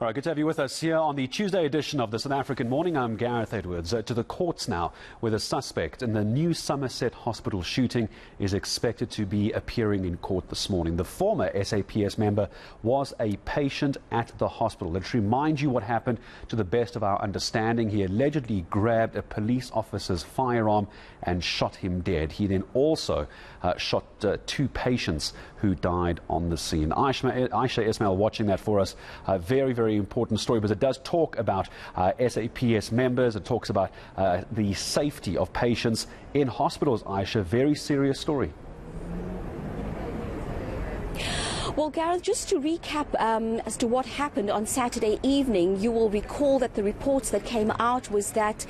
All right, good to have you with us here on the Tuesday edition of the South African Morning. I'm Gareth Edwards. To the courts now, where the suspect in the new Somerset Hospital shooting is expected to be appearing in court this morning. The former SAPS member was a patient at the hospital. Let's remind you what happened to the best of our understanding. He allegedly grabbed a police officer's firearm and shot him dead. He then also shot two patients who died on the scene. Ayesha Ismail watching that for us. Very important story, because it does talk about SAPS members. It talks about the safety of patients in hospitals. Ayesha, very serious story. Well, Gareth, just to recap as to what happened on Saturday evening, you will recall that the reports that came out was that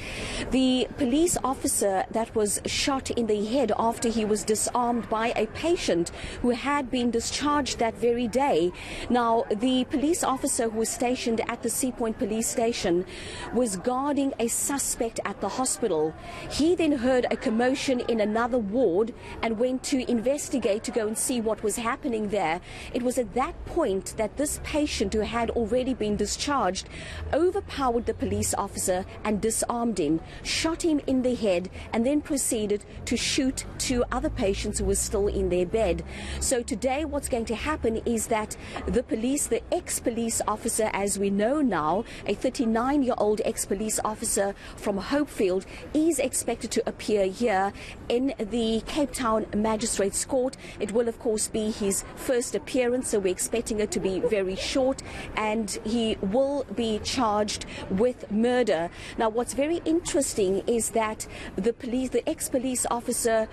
the police officer that was shot in the head after he was disarmed by a patient who had been discharged that very day. Now, the police officer who was stationed at the Sea Point police station was guarding a suspect at the hospital. He then heard a commotion in another ward and went to investigate to go and see what was happening there. It was at that point that this patient, who had already been discharged, overpowered the police officer and disarmed him, shot him in the head, and then proceeded to shoot two other patients who were still in their bed. So today what's going to happen is that the ex-police officer, as we know now, a 39-year-old ex-police officer from Hopefield, is expected to appear here in the Cape Town Magistrates Court. It will, of course, be his first appearance, so we're expecting it to be very short, and he will be charged with murder. Now, what's very interesting is that the ex-police officer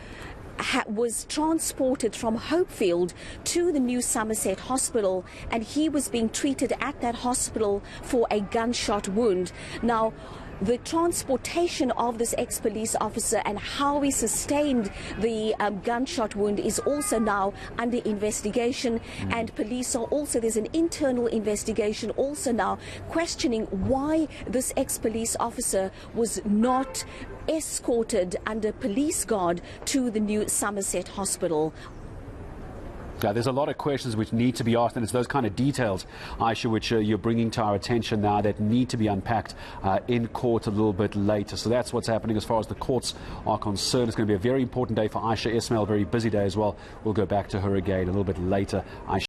was transported from Hopefield to the new Somerset Hospital, and he was being treated at that hospital for a gunshot wound. Now, the transportation of this ex-police officer and how he sustained the gunshot wound is also now under investigation, and police are also, there's an internal investigation also now questioning why this ex-police officer was not escorted under police guard to the new Somerset Hospital. Yeah, there's a lot of questions which need to be asked, and it's those kind of details, Ayesha, which you're bringing to our attention now, that need to be unpacked in court a little bit later. So that's what's happening as far as the courts are concerned. It's going to be a very important day for Ayesha Ismail, a very busy day as well. We'll go back to her again a little bit later. Ayesha